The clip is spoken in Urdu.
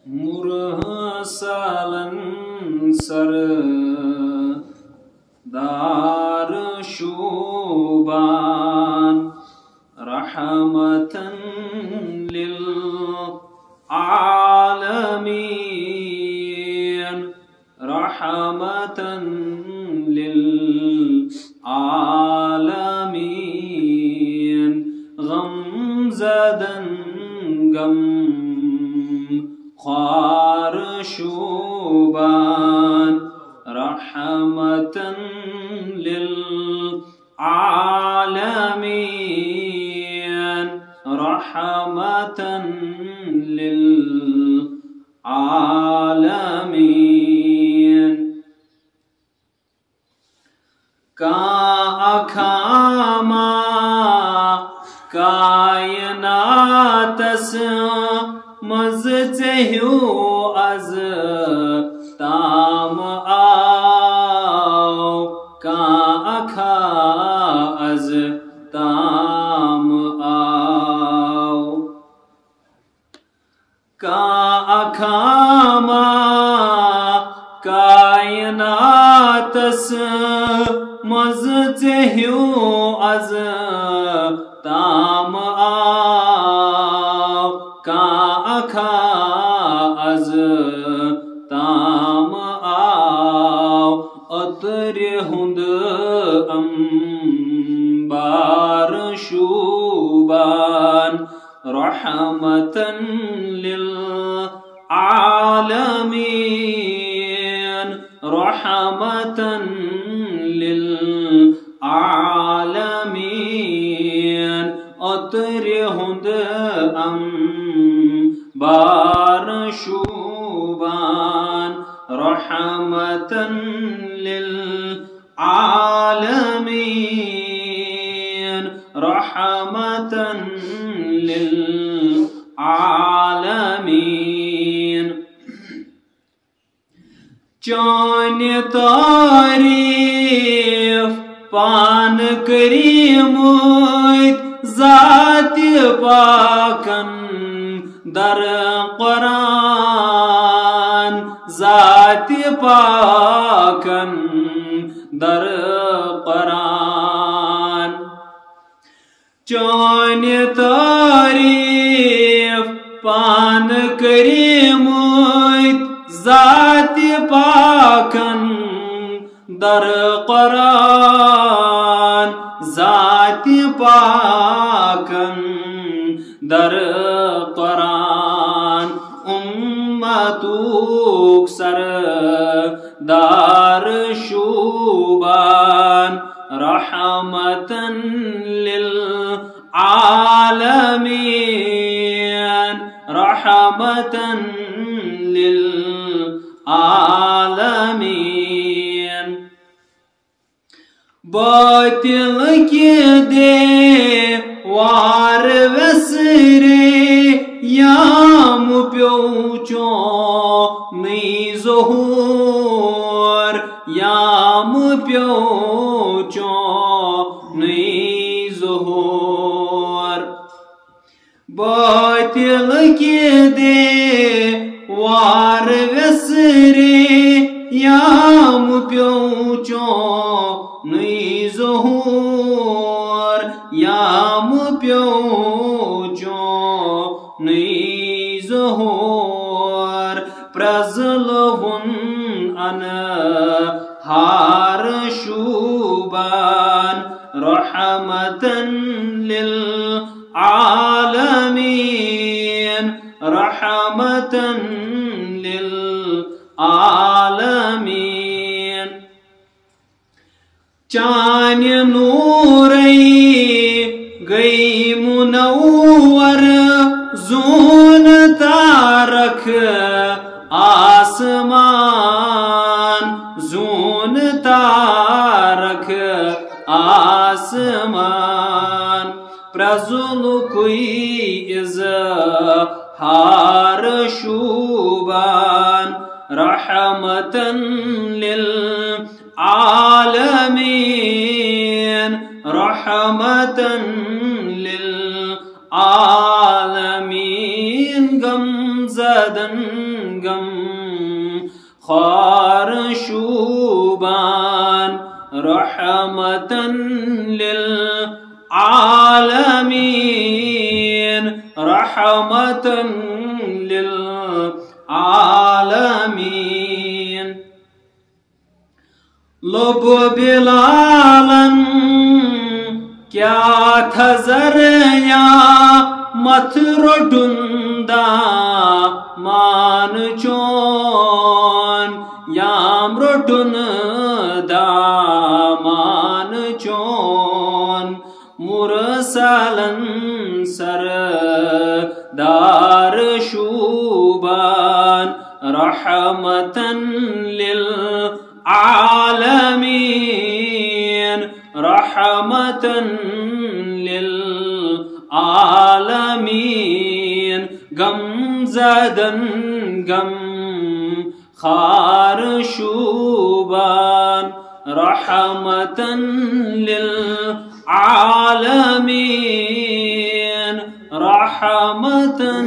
مرسلن سردار شوبان رحمتن للعالمین رحمتن للعالمین غم زدن غم خوار شوبان رحمتن للعالمین رحمتن للعالمین کاما کائناتس مز ژےٚ از تام آو کانٛہہ از تام آو کاما کائناتس مز ژےٚ از تام آو کانٛہہ از تام آو اوترِ ہُنٛد انبار شوبان رحمتن للعالمین رحمتن للعالمین اوترِ ہُنٛد انبار شوبان رحمتن للعالمین رحمتن للعالمین چانہِ تعریف پان کٔرمٕتۍ ذاتِ پاکن در قرآن ذاتِ پاکن در قرآن چانہِ تعریف پان کٔرمٕتۍ ذاتِ پاکن در قرآن ذاتِ پاکن در قرآن امتوک سردار شوبان رحمتن للعالمین رحمتن للعالمین باطل کے دیوار وسرے یام پیوچو نئی ظہور یام پیوچو نئی ظہور باطل کے دیوار وسرے یام پیوچو نئی ظہور یام پیوچو نئی ظہور پرزلون انہار شوبان رحمتن للعالمین رحمتن للعالمین چانہِ نورئی گئی منور زون تارک آسمان زون تارک آسمان پرزل کوئی اظہار شوبان رحمتن للعالمین رحمتن للعالمین غم زدن غم خار شوبان رحمة للعالمين رحمة للعالمين لب بلالا کیا تھا ذریا مت رٹندا مان چون یام رٹن دا مان چون مرسلن سردار شوبان رحمة للعالمين رحمة للعالمين غم زدن غم خار شوبان رحمة للعالمين رحمة